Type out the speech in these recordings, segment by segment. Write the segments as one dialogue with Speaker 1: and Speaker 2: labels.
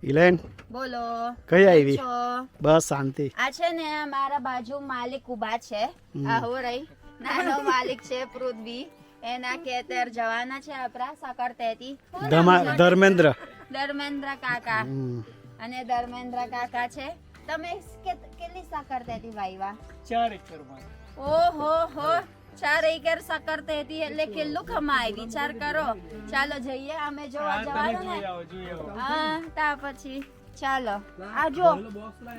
Speaker 1: ઇલેન
Speaker 2: બોલો
Speaker 1: કઈ આવી
Speaker 2: છો?
Speaker 1: બસ શાંતિ.
Speaker 2: આ છે ને મારા બાજુ માલિક ઉભા છે. આ હો રહી નાનો માલિક છે પૃથ્વી. એના ખેતર જવાના છે આપણા સાકર તેતી
Speaker 1: ધર્મેન્દ્ર
Speaker 2: કાકા. અને ધર્મેન્દ્ર કાકા છે. તમે કેટલી સાકર તેતી વાયવા?
Speaker 3: 4 એકરમાં.
Speaker 2: ઓહો હો 4 એકર સાકર તેતી એટલે કેટલું કમાય વિચાર કરો. ચાલો જઈએ અમે જોવા જવાનું ને. હા તા પછી ચાલો. આ જો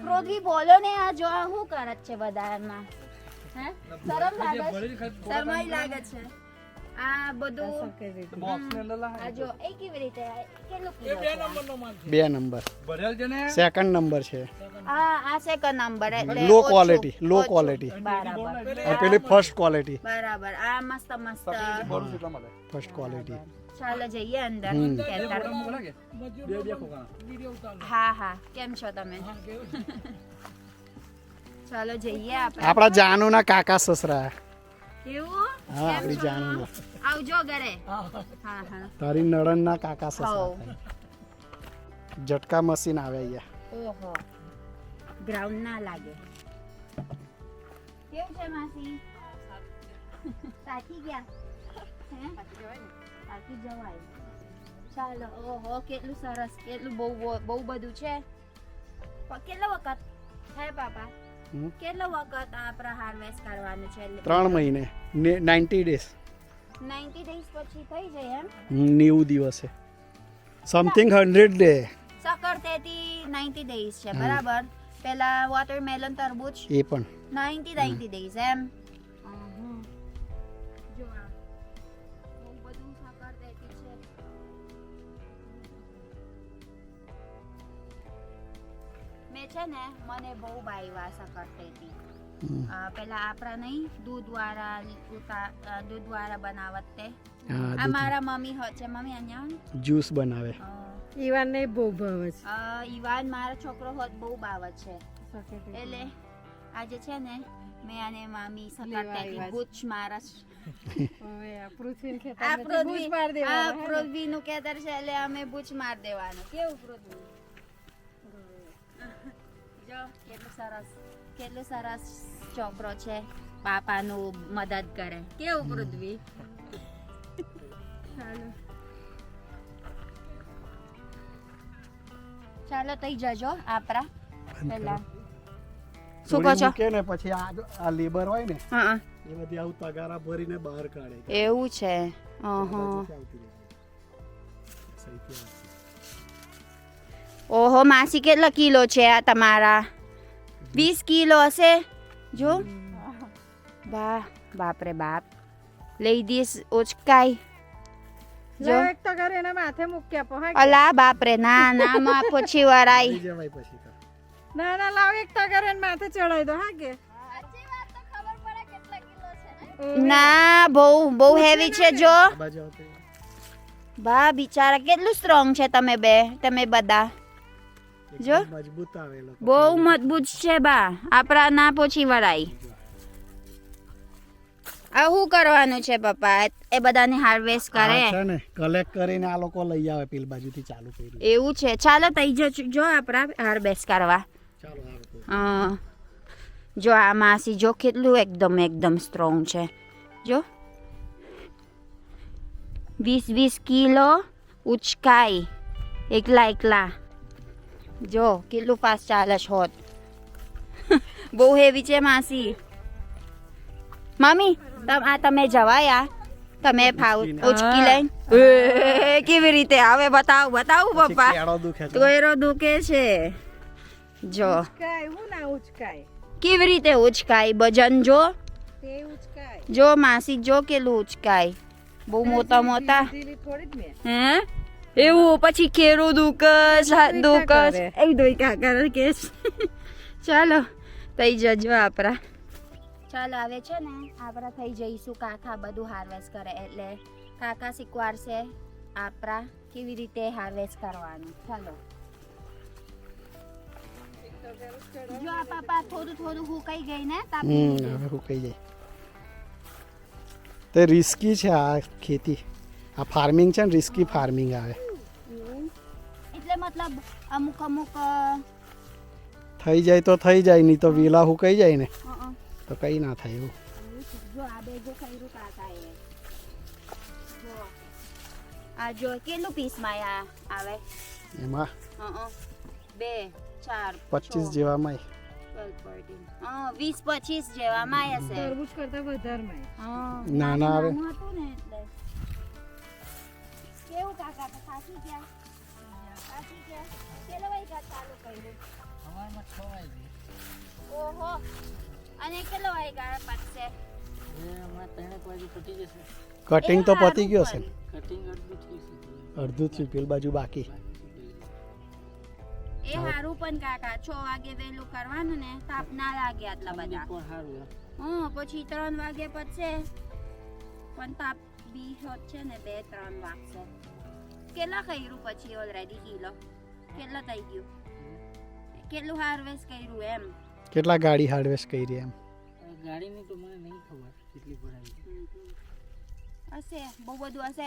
Speaker 2: પૃથ્વી બોલો ને. આ જો આ શું કરત છે બધામાં? હે શરમ લાગે છે? શરમાઈ લાગે છે. આ બધું આ જો એ કેવી રીતે કેટલું કિલો છે?
Speaker 1: 2 નંબર
Speaker 3: ભરેલ છે ને.
Speaker 1: સેકન્ડ નંબર છે.
Speaker 2: આ સેકન્ડ નંબર એટલે
Speaker 1: લો
Speaker 2: ઓછું,
Speaker 1: ક્વોલિટી લો
Speaker 2: ઓછું.
Speaker 1: ક્વોલિટી
Speaker 2: બરાબર
Speaker 1: અને પેલી ફર્સ્ટ ક્વોલિટી
Speaker 2: બરાબર. આ મસ્ત મસ્ત.
Speaker 1: First quality.
Speaker 2: ચાલો જઈએ અંદર. ખેતર. હા હા કેમ છો તમે? ચાલો જઈએ આપણે.
Speaker 1: આપણા જાનુના કાકા સસરા.
Speaker 2: કેવું?
Speaker 1: હા આપણી જાનુના.
Speaker 2: આવજો ઘરે. હા હા.
Speaker 1: તારી નળનના કાકા સસરા
Speaker 2: હઉ.
Speaker 1: થાય. ઝટકા મશીન આવે અહીંયા.
Speaker 2: ઓહો ગ્રાઉન્ડ ના લાગે. કેવું છે માસી? થાકી ગયા? હે થાકી જવાય. ચાલો. ઓહો કેટલું સરસ. કેટલું બહુ બધું છે. કેટલો વખત હે પાપા? કેટલો વખત આપણે હાર્વેસ્ટ કરવાનું છે?
Speaker 1: 3 મહિને 90 ડેઝ.
Speaker 2: 90 ડેઝ પછી થઈ જાય એમ?
Speaker 1: 90 દિવસે સમથિંગ 100 ડે.
Speaker 2: સાકર તેતી 90 ડેઝ છે બરાબર. પેલા વોટરમેલન તરબૂચ
Speaker 1: એ પણ
Speaker 2: 90 ડેઝ એમ. જો આ બહુ બધું સાકર તેતી છે. મેં છે ને મને બહુ બાયવા સાકર તેતી. પેલા આપણા નહીં દૂધ વાળા બનાવત તે. આ મારા મમ્મી છે. મમ્મી અહીંયા
Speaker 1: જ્યુસ બનાવે.
Speaker 4: ઈવાન ને બહુ ભાવે છે.
Speaker 2: ઈવાન મારો છોકરો હોત બહુ બાવત છે. એટલે આજે છે ને મેં અને મામી સકાળથી બૂચ મારા
Speaker 4: હવે આ પૃથ્વીને ખેતર
Speaker 2: આ
Speaker 4: ને બૂચ માર દેવાનો.
Speaker 2: પૃથ્વી નું ખેતર છે એટલે અમે બૂચ માર દેવાનું. કેવું પૃથ્વી? જો કેટલું સરસ છોકરો છે. પાપાનું મદદ કરે. કેવું પૃથ્વી? ચાલો તઈ જજો આપરા પેલા. શું કહો છો?
Speaker 1: કે ને પછી આ લેબર હોય ને
Speaker 2: હા
Speaker 1: એ બધી આવું તગારા ભરીને બહાર કાઢે.
Speaker 2: એવું છે. ઓહો માસી કેટલા કિલો છે આ તમારા? 20 કિલો હશે. જો બાપરે બાપ. લઈ દઈશ ઓચકાઈ. જો
Speaker 4: એક તો ઘરે એના માથે મૂક્યા પો હા.
Speaker 2: અલા બાપરે ના ના માં પછી વરાઈ.
Speaker 1: જવાય પછી તો.
Speaker 4: ના ના લાવ એક તો ઘરે એને માથે ચડાઈ દો હા કે.
Speaker 2: ના બહુ હેવી છે. જો
Speaker 1: આ બાજુ આવતો.
Speaker 2: બા બિચારા કેટલું સ્ટ્રોંગ છે તમે બધા. જો
Speaker 1: મજબૂત આવે લોકો.
Speaker 2: બહુ મજબૂત છે બા. આપણા ના પોછી વરાઈ. આ શું કરવાનું છે પપ્પા? એ બધાને હાર્વેસ્ટ કરે
Speaker 1: છે ને કલેક્ટ કરીને આ લોકો લઈ આવે પેલી બાજુથી ચાલુ કર્યું.
Speaker 2: એવું છે. ચાલો તઈ જો આપણા હાર્વેસ્ટ કરવા.
Speaker 1: ચાલો આવે.
Speaker 2: જો આ માસી જો કેટલું એકદમ સ્ટ્રોંગ છે. જો 20 કિલો ઉચકાઈ એકલા. જો કેટલું ફાસ્ટ ચાલે છે હોત. બહુ હેવી છે માસી. મમ્મી તમે જવાયા? તમે ઉચકી લઈને કેવી રીતે આવે? બતાવું પપ્પા.
Speaker 1: કેળો દુખે છે.
Speaker 2: તોયરો દુખે છે. જો
Speaker 4: ઉચકાય હું ના ઉચકાય.
Speaker 2: કેવી રીતે ઉચકાય? વજન જો
Speaker 4: તે ઉચકાય.
Speaker 2: જો માસી જો કેટલું ઉચકાય. બહુ મોટા
Speaker 4: ઢીલી થોડી જ ને.
Speaker 2: હે એવું પછી કેરો દુકસ હાથ દુકસ એ દોઈ કાકા કે. ચાલો તઈ જજો આપણા. ચાલો આવે છે ને આપણા થઈ જઈશું. કાકા બધું હાર્વેસ્ટ કરે એટલે કાકા શીખવાડશે આપણા કેવી રીતે હાર્વેસ્ટ કરવાનું. ચાલો જો આ પાપા થોડું હુકાઈ ગઈ ને
Speaker 1: હવે હુકાઈ જાય. તે રિસ્કી છે આ ખેતી. આ ફાર્મિંગ છે ને રિસ્કી ફાર્મિંગ આવે.
Speaker 2: એટલે મતલબ મતલબ અમુક અમુક
Speaker 1: થઈ જાય તો થઈ જાય, નહીં તો વેલા હુકાઈ જાય ને
Speaker 2: અ,
Speaker 1: તો કંઈ ના થાય એવું.
Speaker 2: જો આ બે જો ખૈરું કાકાએ જો આ જો કેટલું પીસમાં આવે
Speaker 1: એમાં
Speaker 2: અ, 2 4
Speaker 1: 25 જેવામાં
Speaker 2: 12 14 20 25 જેવામાં હશે.
Speaker 4: તરબૂચ કરતા વધારમાં
Speaker 1: નાના આવે.
Speaker 2: નાનું હતું ને એટલે કેવું કાકા તો થાકી ગયા કેટલા વાગ્યા ચાલુ કર્યું
Speaker 3: સવારમાં 6 વાગે
Speaker 2: ઓહો અને કેટલા વાગ્યા પતશે
Speaker 3: એ હમણાં 3 વાગે પતી જશે.
Speaker 1: કટિંગ તો પતી ગયો છે ને,
Speaker 3: કટિંગ અડધું થયું છે.
Speaker 1: અડધું થયું, પેલ બાજુ બાકી.
Speaker 2: એ હારું પણ કાકા 6 વાગે વહેલું કરવાનું ને તાપ ના લાગે આટલા બધા
Speaker 3: પણ સારું
Speaker 2: પછી 3 વાગે પતશે પણ તાપ બી હોત છે ને 2-3 વાગશે. કેટલા કર્યું પછી ઓલરેડી કિલો કેટલા થઈ ગયું કેટલું હાર્વેસ્ટ કર્યું એમ
Speaker 1: કેટલા ગાડી હાર્વેસ્ટ કરી એમ
Speaker 3: ગાડીની તો મને નહીં ખબર કેટલી ભરાઈ.
Speaker 2: હશે બહુ બધું હશે.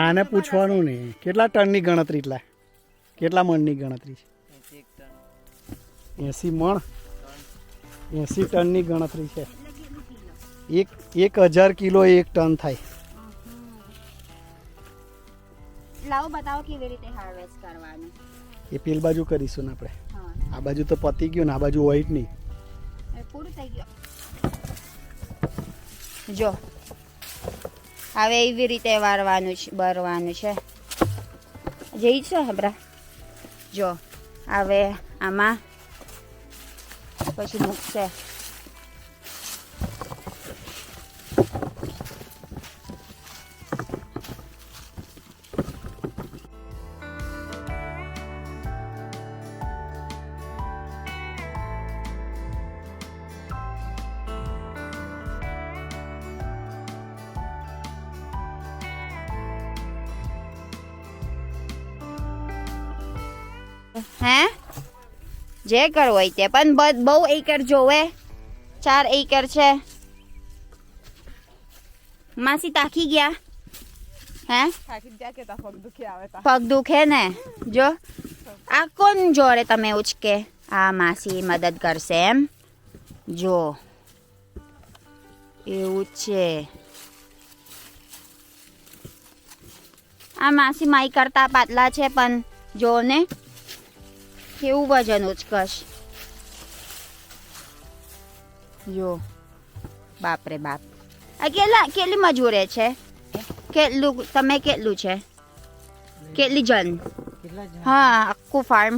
Speaker 1: આને પૂછવાનું ને કેટલા ટનની ગણતરી, એટલા કેટલા મણની ગણતરી છે? 80 મણ, 80 ટનની ગણતરી છે.
Speaker 2: એટલે કેટલું કિલો
Speaker 1: 1000 કિલો 1 ટન થાય.
Speaker 2: લાવો બતાવો કેવી રીતે હાર્વેસ્ટ કરવાનું.
Speaker 1: એ પેલ બાજુ કરીશું ને આપણે.
Speaker 2: હા
Speaker 1: આ બાજુ તો પતી ગયું ને આ બાજુ વ્હાઈટ નહીં.
Speaker 2: એ પૂરું થઈ ગયું. જો હવે એવી રીતે વારવાનું છે, ભરવાનું છે. જઈ છે હબરા જો હવે આમાં પછી મૂકશે. હે જે કરવું હોય તે પણ બહુ એકર જોવે. 4 એકર છે. માસી તાકી ગયા હે પગ દુખે ને જો આ કોણ જોડે તમે ઉચકે આ માસી મદદ કરશે એમ જો એવું છે. આ માસી માઈ કરતા પાતળા છે પણ જો ને કેવું વજન ઉચકશ જો બાપરે બાપ. આ કેટલી મજૂરે છે કેટલું તમે કેટલું છે કેટલી જણ
Speaker 3: કેટલા જણ?
Speaker 2: હા આખું ફાર્મ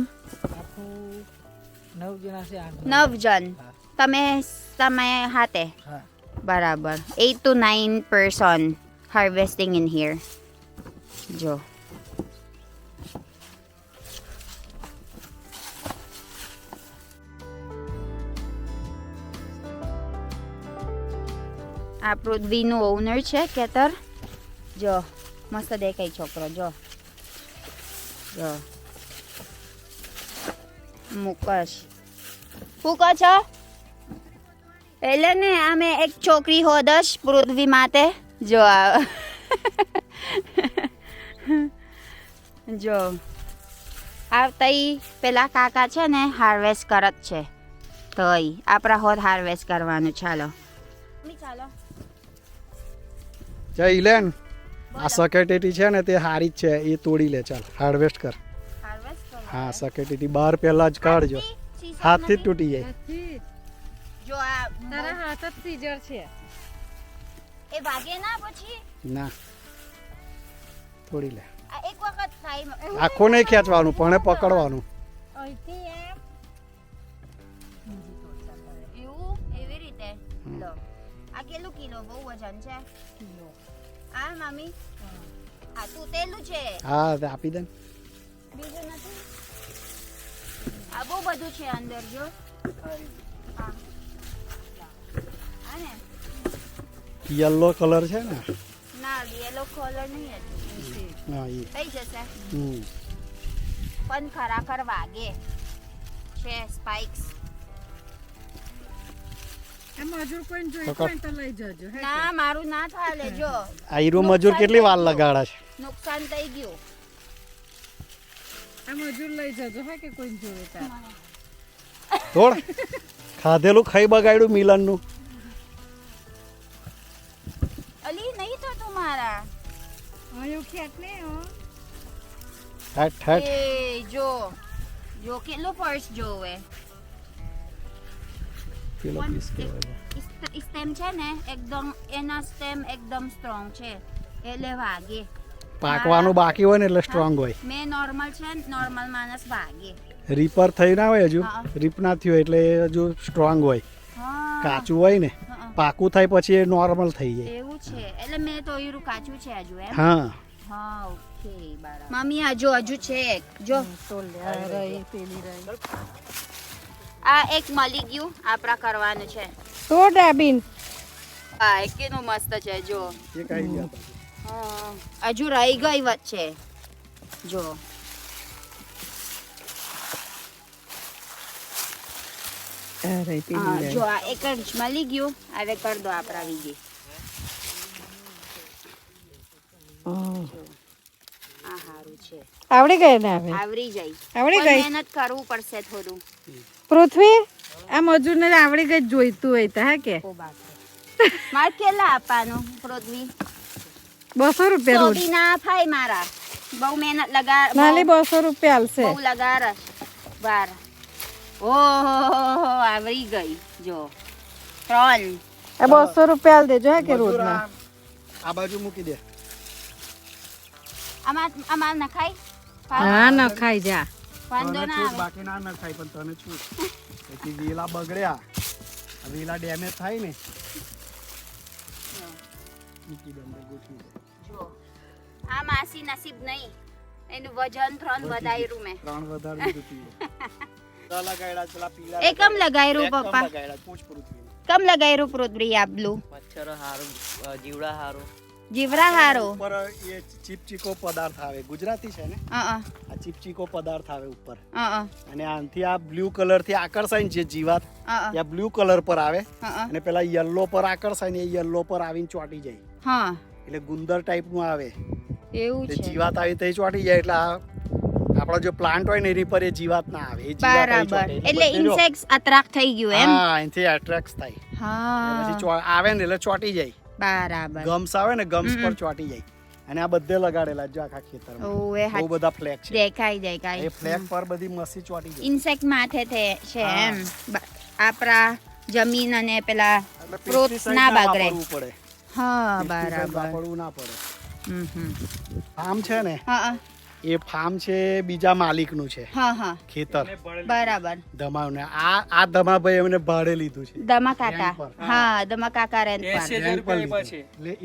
Speaker 3: આખું 9 જણા છે.
Speaker 2: 9 જણ તમે હાથે
Speaker 3: હા
Speaker 2: બરાબર 8 to 9 person harvesting in here જો આ પૃથ્વીનું ઓનર છે ખેતર જો મસ્ત દેખાય છોકરો જો જો મુકશ શું કહો છો એટલે ને અમે એક છોકરી હોદશ પૃથ્વી માટે જો જો આવતા પેલા કાકા છે ને હાર્વેસ્ટ કરત છે તો આપણા હોદ હાર્વેસ્ટ કરવાનું. ચાલો ચાલો
Speaker 1: જઈ લે ને આ સકેટેટી છે ને તે હારી જ છે, એ તોડી લે. ચાલ હાર્વેસ્ટ કર.
Speaker 2: હાર્વેસ્ટ કરો.
Speaker 1: હા સકેટેટી બહાર પહેલા જ કાઢજો, હાથથી જ તૂટી જાય.
Speaker 4: હાથથી જ.
Speaker 2: જો આ
Speaker 4: તારા હાથ જ સીઝર છે.
Speaker 2: એ ભાગે ના પછી
Speaker 1: ના તોડી લે.
Speaker 2: આ એક વખત થાય
Speaker 1: આખો નહીં ખેંચવાનું પણ પકડવાનું.
Speaker 4: અહીંથી એમ
Speaker 2: એવું એવી રીતે લો. આ કેટલું કિલો બહુ વજન છે કિલો. આ મામી આ તૂટેલું છે
Speaker 1: હા આપી દે ને.
Speaker 2: બીજું નથી. આ બહુ બધું છે અંદર જો હા આ ને
Speaker 1: યલો કલર છે ને.
Speaker 2: ના યેલો કલર નહીં હતી
Speaker 1: હા એ
Speaker 2: થઈ જશે
Speaker 1: હમ
Speaker 2: પણ ખરાખર વાગે છે સ્પાઇક્સ.
Speaker 4: આ મજૂર કોઈ જોઈ કોઈ તો લઈ જજો હે
Speaker 2: ના મારું ના થાલે જો
Speaker 1: આ હીરો મજૂર કેટલી વાર લગાડા છે.
Speaker 2: નુકસાન થઈ ગયું
Speaker 4: આ મજૂર લઈ જજો હા કે કોઈ જોવે તાર
Speaker 1: થોડ ખાધેલું ખાઈ બગાડ્યું મિલનનું.
Speaker 2: અલી નહીં તો તમારા
Speaker 4: હું ખેત ને હો
Speaker 1: ઠટ ઠટ.
Speaker 2: એ જો જો કેટલું પર્સ જોવે.
Speaker 1: પેલો પીસ કહેવાય.
Speaker 2: સ્ટેમ છે ને એકદમ એના સ્ટેમ એકદમ સ્ટ્રોંગ છે એટલે વાગે.
Speaker 1: પાકવાનું બાકી હોય ને એટલે સ્ટ્રોંગ હોય.
Speaker 2: મેં નોર્મલ છે નોર્મલ માણસ ભાગે.
Speaker 1: રીપર થઈ ના હોય હજુ,
Speaker 2: હા.
Speaker 1: રીપ ના થયું એટલે એ હજુ સ્ટ્રોંગ હોય.
Speaker 2: હા
Speaker 1: કાચું હોય ને
Speaker 2: હા.
Speaker 1: પાકું થાય પછી એ નોર્મલ થઈ જાય.
Speaker 2: એવું છે એટલે મેં તો હીરું કાચું છે હજુ એમ.
Speaker 1: હા
Speaker 2: હા ઓકે બરાબર. મમ્મી હજુ છે એક જો
Speaker 4: તો લે રહી પેલી રહી
Speaker 2: આ એક મળી ગયું આપણા કરવાનું છે.
Speaker 4: તો ડાબીન
Speaker 2: હા કેટલું મસ્ત છે જો.
Speaker 1: એ કઈ ગયા
Speaker 2: હા હજુ રહી ગઈ વચ્ચે જો.
Speaker 4: અરે
Speaker 2: હા જો આ એક જ મળી ગયું હવે કર દો આપણા વીજે. આ સારું છે
Speaker 4: આવડી ગઈ ને હવે
Speaker 2: આવરી જાય.
Speaker 4: આવડી
Speaker 2: પણ
Speaker 4: ગઈ
Speaker 2: મહેનત કરવું પડશે થોડું.
Speaker 4: પૃથ્વી આ મજૂર ને આવડી ગઈ જોઈતું હોય તો હા કે
Speaker 2: ઓ બાપ મારે કેટલા આપવાનું પૃથ્વી?
Speaker 4: 200 રૂપિયા રોજ
Speaker 2: સોડી ના ફાય મારા બહુ મહેનત લગા
Speaker 4: નાલી 200 રૂપિયા આલશે
Speaker 2: બહુ લગાર બાર. ઓહો આવરી ગઈ જો 3.
Speaker 4: આ 200 રૂપિયા આલ દેજો હા કે રોજ ના
Speaker 1: આ બાજુ મૂકી દે.
Speaker 2: આમાં નખાય
Speaker 4: હા ન ખાઈ જા
Speaker 2: વાંધો
Speaker 1: તને
Speaker 2: ના
Speaker 1: છૂટ,
Speaker 2: આવે.
Speaker 1: બાકી ના નખાય પણ તને છૂટ. પછી વેલા બગડ્યા, વેલા ડેમેજ થાય ને મૂકી દે અંદર ગોઠવી દે.
Speaker 2: જો આ માસી નસીબ નહીં એનું વજન 3 વધાર્યું મેં.
Speaker 1: 3 વધારે દીધું. લગાડ્યા પેલા પીલા
Speaker 2: એ કમ લગાવ્યું પપ્પા?
Speaker 1: લગાડ્યા પૂછ પૃથ્વી.
Speaker 2: કમ લગાવ્યું પૃથ્વી આપલું?
Speaker 3: મચ્છર હારું જીવડા હારું
Speaker 2: જીવરા હારો.
Speaker 1: ઉપર એ ચીપચીકો પદાર્થ આવે. ગુજરાતી છે ને
Speaker 2: આ
Speaker 1: આ ચીપચીકો પદાર્થ આવે ઉપર.
Speaker 2: આ
Speaker 1: અને આનથી આ બ્લુ કલર થી આકર્ષાય ને જે જીવાત
Speaker 2: આ
Speaker 1: ત્યાં બ્લુ કલર પર આવે
Speaker 2: આ
Speaker 1: અને પેલા યલો પર આકર્ષાય ને એ યલો પર આવીને ચોંટી જાય.
Speaker 2: હા
Speaker 1: એટલે ગુંદર ટાઈપ નું આવે.
Speaker 2: એવું
Speaker 1: એટલે
Speaker 2: છે
Speaker 1: જીવાત આવી તે ચોંટી જાય એટલે આપણો જો પ્લાન્ટ હોય ને એની પર એ જીવાત ના આવે. એ જીવાત અહીં
Speaker 2: બરાબર.
Speaker 1: ચોંટે.
Speaker 2: એટલે
Speaker 1: બધે જો.
Speaker 2: ઇન્સેક્ટ્સ અટ્રેક્ટ થઈ ગયું એમ.
Speaker 1: હા એનાથી એટ્રેક્ટ થાય.
Speaker 2: હા
Speaker 1: પછી આવે ને એટલે ચોંટી જાય.
Speaker 2: બરાબર.
Speaker 1: ગમ્સ આવે ને ગમ્સ પર ચોંટી જાય. અને આ બધે લગાડેલા જો આખા ખેતરમાં
Speaker 2: ઓએ
Speaker 1: બહુ બધા ફ્લેગ છે.
Speaker 2: દેખાય
Speaker 1: એ ફ્લેગ પર બધી મસી ચોંટી જાય.
Speaker 2: ઇન્સેક્ટ માથે છે
Speaker 1: હા.
Speaker 2: એમ આપણા જમીન અને પેલા
Speaker 1: એટલે
Speaker 2: fruits
Speaker 1: pesticide
Speaker 2: ના બગડે.
Speaker 1: વાપરવું પડે.
Speaker 2: હા
Speaker 1: Pesticide
Speaker 2: બરાબર.
Speaker 1: વાપરવું ના પડે.
Speaker 2: હમ.
Speaker 1: ફાર્મ છે ને
Speaker 2: હા
Speaker 1: એ ફાર્મ છે બીજા માલિકનું છે
Speaker 2: હા
Speaker 1: ખેતર
Speaker 2: બરાબર.
Speaker 1: ધમાવને. આ ધમાભાઈ એમને ભાડે લીધું છે.
Speaker 2: દમા કાકા.
Speaker 1: રેન્ટ પર.
Speaker 2: હા દમા કાકા રેન્ટ પર.
Speaker 3: 80,000 રૂપિયા આપ્યા છે.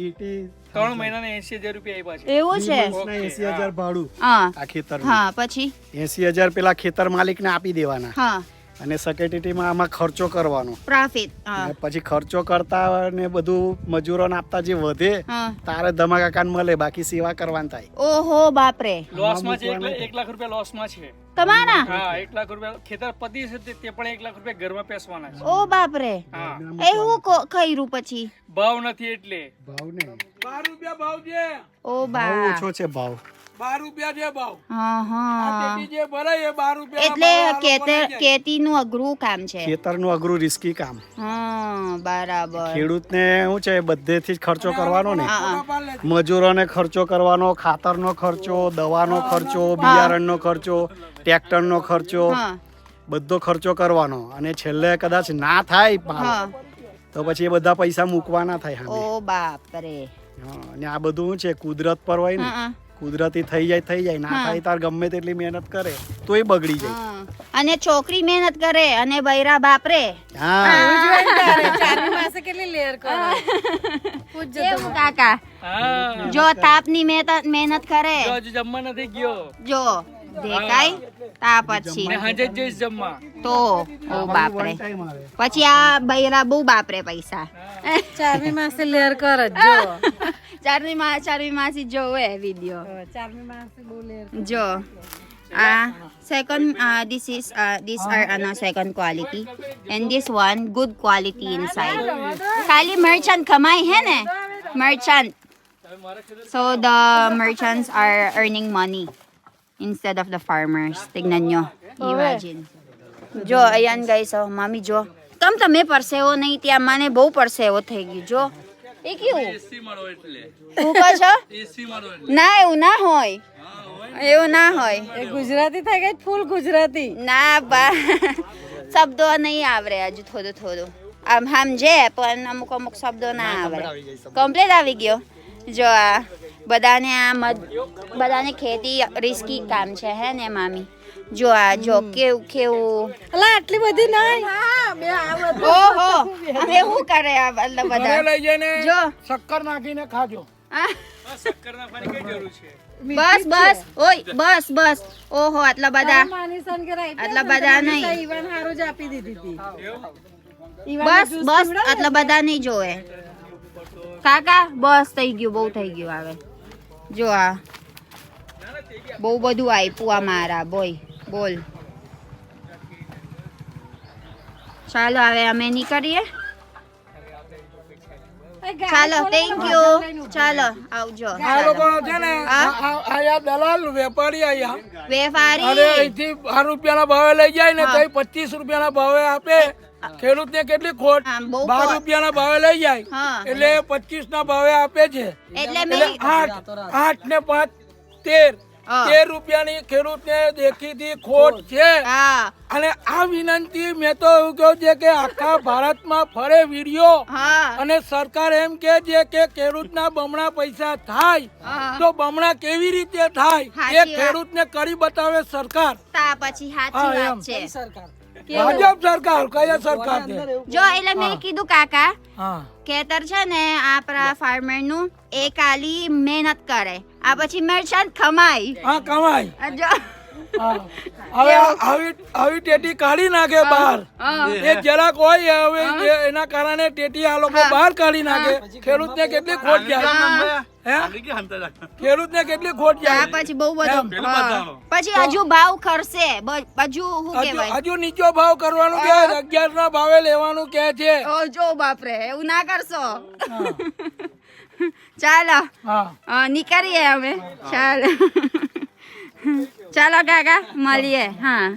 Speaker 1: એટલે
Speaker 3: 3 મહિનાના 80,000 રૂપિયા આપ્યા છે.
Speaker 2: એવું છે?
Speaker 1: 80,000 ભાડું
Speaker 2: હા
Speaker 1: આ ખેતર.
Speaker 2: હા પછી
Speaker 1: 80,000 પેલા ખેતર માલિકને આપી દેવાના
Speaker 2: હા
Speaker 1: અને સેક્રેટરીમાં આમાં ખર્ચો કરવાનો.
Speaker 2: પ્રોફિટ. હા
Speaker 1: અને પછી ખર્ચો કરતા ને બધું મજૂરોને આપતા જે વધે
Speaker 2: હા.
Speaker 1: તારે ધમા કાકાને મળે, બાકી સેવા કરવાની થાય.
Speaker 2: ઓહો બાપરે.
Speaker 3: લોસમાં છે 1 લાખ રૂપિયા લોસમાં છે.
Speaker 2: તમારા?
Speaker 3: હા 1 લાખ રૂપિયા ખેતર પતિ છે તે પણ 1 લાખ રૂપિયા ઘરમાં પેસવાના છે.
Speaker 2: ઓ બાપરે.
Speaker 3: હા
Speaker 2: એવું ખઈરું પછી?
Speaker 3: ભાવ નથી એટલે
Speaker 1: ભાવ ને
Speaker 3: 12 રૂપિયા ભાવ છે.
Speaker 2: ઓ
Speaker 1: ભાવ
Speaker 2: બા.
Speaker 1: ઓછો છે ભાવ.
Speaker 3: 12 રૂપિયા છે ભાવ.
Speaker 2: હા હા.
Speaker 3: જે ભરાય એ 12 રૂપિયા.
Speaker 2: એટલે ખેતીનું અઘરું કામ છે.
Speaker 1: ખેતરનું અઘરું રિસ્કી કામ.
Speaker 2: હા બરાબર.
Speaker 1: ખેડૂતને શું છે બધેથી જ ખર્ચો કરવાનો ને.
Speaker 2: હા
Speaker 1: મજૂરોને ખર્ચો કરવાનો, ખાતરનો ખર્ચો, દવાનો ખર્ચો, બિયારણનો ખર્ચો, ટ્રેક્ટરનો ખર્ચો,
Speaker 2: હા
Speaker 1: બધો ખર્ચો કરવાનો. અને છેલ્લે કદાચ ના થાય
Speaker 2: હા.
Speaker 1: પાક તો પછી એ બધા પૈસા મૂકવાના થાય સામે.
Speaker 2: ઓ બાપરે.
Speaker 1: હા, અને આ બધું શું છે કુદરત પર હોય ને.
Speaker 2: હા
Speaker 1: કુદરતી થઈ જાય ના
Speaker 2: હા.
Speaker 1: થાય તાર ગમે તેટલી મહેનત કરે તોય બગડી જાય.
Speaker 2: હા. અને છોકરી મહેનત કરે અને બૈરા બાપરે.
Speaker 1: હા
Speaker 4: ચારની માસે કેટલી લેર કરે
Speaker 2: એવું કાકા.
Speaker 3: હા
Speaker 2: જો તાપની મહેનત કરે
Speaker 3: જો હજુ જમવા નથી ગયો
Speaker 2: જો દેખાય તા પછી
Speaker 3: ને હાજે જ જઈશ જમવા.
Speaker 2: તો ઓ બાપરે.
Speaker 1: ટાઈમ આવે.
Speaker 2: પછી આ બૈરા બહુ બાપરે પૈસા.
Speaker 4: ચારમી માસે લેર કર જ જો
Speaker 2: ચારમી માસી જોવે વિડિયો
Speaker 4: ચારમી માસે બહુ લેર
Speaker 2: જો. Second, these are second quality, and this one good quality inside. खाली merchant कमाई है ने merchant. So the merchants are earning money. instead of the farmers. Tignan nyo. Imagine. જો, ayan guys, oh, mami જો. તમ તમે પરસેવો નહીં ત્યાં મને બહુ પરસેવો થઈ ગયો જો. એ કેવું? શું કહો છો? ના એવું ના હોય. એવું ના હોય.
Speaker 4: એ ગુજરાતી થઈ ગઈ ફૂલ ગુજરાતી.
Speaker 2: ના બા શબ્દો નહીં આવડે હજુ થોડું થોડું. આમ સમજે પણ અમુક અમુક શબ્દો ના આવડે. કમ્પ્લીટ આવી ગયો. જો આ બધાને ખેતી રિસ્કી કામ છે હે ને મામી. જો આ જો કેવું કેવું.
Speaker 4: અલા આટલી બધી નહીં. હા બે આવત.
Speaker 2: ઓહો હવે શું કરે આ બધા
Speaker 3: લઈ જઈને
Speaker 2: જો
Speaker 3: શક્કર નાખીને ખાજો.
Speaker 2: આ. બસ બસ ઓય બસ બસ ઓહો આટલા બધા
Speaker 4: માનીસન કે રાઈ
Speaker 2: આટલા બધા નહીં.
Speaker 4: ઈવન હારું જ આપી દીધી હતી.
Speaker 2: બસ બસ આટલા બધા નહીં જોવે કાકા. બસ થઈ ગયું બહુ થઈ ગયું. આવે જો આ બહુ બધું આપ્યું આ મારા બોય બોલ. ચાલો હવે અમે નીકળીએ. ચાલો થેન્ક યુ. ચાલો આવજો.
Speaker 3: આ લોકો છે ને
Speaker 2: હા?
Speaker 3: આયા દલાલ વેપારી આયા અને
Speaker 2: વેપારી
Speaker 3: અહીંથી 12 રૂપિયાના ભાવે લઈ જાય ને તો 25 રૂપિયાના ભાવે આપે. ખેડૂત ને કેટલી ખોટ.
Speaker 2: હા, બહુ
Speaker 3: 12
Speaker 2: ખોટ.
Speaker 3: રૂપિયાના ભાવે લઈ જાય
Speaker 2: હા.
Speaker 3: એટલે 25 ના ભાવે આપે છે.
Speaker 2: એટલે
Speaker 3: એટલે
Speaker 2: મેં
Speaker 3: 8 ને 5 13
Speaker 2: હા.
Speaker 3: 13 રૂપિયાની ખેડૂત ને દેખીતી ખોટ છે.
Speaker 2: હા
Speaker 3: અને આ વિનંતી મેં તો એવું કહ્યું છે કે આખા ભારતમાં ફરે વિડીયો
Speaker 2: હા
Speaker 3: અને સરકાર એમ કે છે કે ખેડૂતના બમણા પૈસા થાય
Speaker 2: હા.
Speaker 3: તો બમણા કેવી રીતે થાય
Speaker 2: સાચી
Speaker 3: એ
Speaker 2: વાત.
Speaker 3: ખેડૂતને કરી બતાવે સરકાર.
Speaker 2: તા પછી સાચી
Speaker 3: હા,
Speaker 2: વાત
Speaker 3: એમ.
Speaker 2: છે.
Speaker 3: ભાજપ સરકાર કયા સરકાર છે?
Speaker 2: જો એટલે મેં કીધું કાકા
Speaker 3: હા
Speaker 2: ખેતર છે ને આપણા ફાર્મર નું એ ખાલી મહેનત કરે આ પછી મરચાં ખમાય.
Speaker 3: હા કમાય.
Speaker 2: આ જો
Speaker 3: હા. હવે આવી ટેટી કાઢી નાખે બહાર.
Speaker 2: હા.
Speaker 3: એ જરાક હોય હવે એના કારણે ટેટી આ લોકો બહાર કાઢી નાખે. ખેડૂતને કેટલી ખોટ જાય. હે? ખેડૂતને કેટલી ખોટ
Speaker 2: આ
Speaker 3: જાય.
Speaker 2: પછી બહુ બધું
Speaker 3: એમ.
Speaker 2: હા. પછી હજુ ભાવ ખરશે હજુ શું કહેવાય.
Speaker 3: હજુ નીચો ભાવ કરવાનું કે 11 ના ભાવે લેવાનું કે છે.
Speaker 2: ઓ જો બાપરે એવું ના કરશો. ચાલો
Speaker 3: હા
Speaker 2: નીકળીએ અમે. ચાલો ચાલો કાકા મળીએ. હા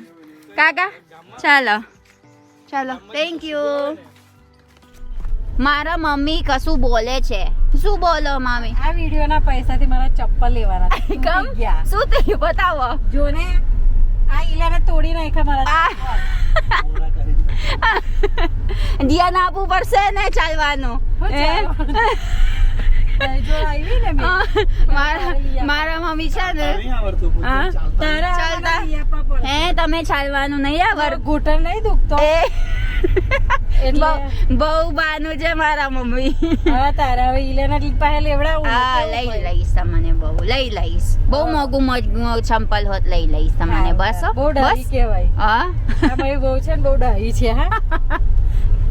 Speaker 2: કાકા ચાલો ચાલો થેન્ક યુ. મારા મમ્મી કશું બોલે છે. શું બોલો મમ્મી?
Speaker 4: આ વિડિયોના પૈસાથી મારા ચપ્પલ લેવાના હતા. તૂટી
Speaker 2: કમ
Speaker 4: ગયા.
Speaker 2: શું થયું બતાવો.
Speaker 4: જો ને આ ઈલાને તોડી નાખ્યા મારા
Speaker 2: ધ્યાન આપવું પડશે ને ચાલવાનું. હે?
Speaker 4: જો આવી ને મેં
Speaker 2: મારા મમ્મી છે ને હા?
Speaker 4: તારા
Speaker 2: ચાલતા
Speaker 4: લઈ આપવા પડે.
Speaker 2: હે તમે ચાલવાનું નહીં આવર.
Speaker 4: ઘૂંટણ નહીં દુખતો
Speaker 2: એ
Speaker 4: એટલે
Speaker 2: બહુ બાનું છે મારા મમ્મી.
Speaker 4: હા તારા હવે ઈલાના પાસે લેવડાવું ને
Speaker 2: હા
Speaker 4: કેવું
Speaker 2: લઈ
Speaker 4: પડે.
Speaker 2: લઈશ તમને બહુ લઈ લઈશ. બહુ મોંઘું મોંઘું ચંપલ હોત લઈ લઈશ તમને. બસ હો?
Speaker 4: બહુ ડાહી
Speaker 2: બસ
Speaker 4: કહેવાય.
Speaker 2: હા
Speaker 4: આ મારી બહુ છે ને બહુ ડાહી છે હા.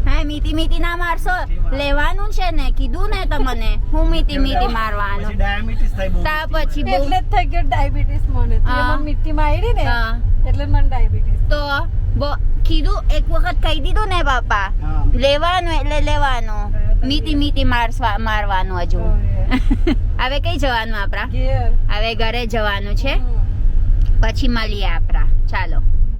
Speaker 2: હા મીઠી મીઠી ના મારશો. લેવાનું છે ને કીધું ને તમને હું મીઠી મીઠી મારવાનું.
Speaker 1: ડાયાબિટીસ થાય બહુ.
Speaker 2: તા પછી બહુ
Speaker 4: એટલે જ થઈ ગયો ડાયાબિટીસ મને તે
Speaker 2: હા.
Speaker 4: મને મીઠી માં આવી ને
Speaker 2: હા.
Speaker 4: એટલે મને ડાયાબિટીસ.
Speaker 2: તો કીધું એક વખત કહી દીધું ને બાપા
Speaker 1: હા.
Speaker 2: લેવાનું એટલે લેવાનું. મીઠી મીઠી મારવાનું હજુ. હવે કઈ જવાનું આપણા?
Speaker 4: ઘેર
Speaker 2: હવે ઘરે જવાનું છે પછી મળીએ આપણા. ચાલો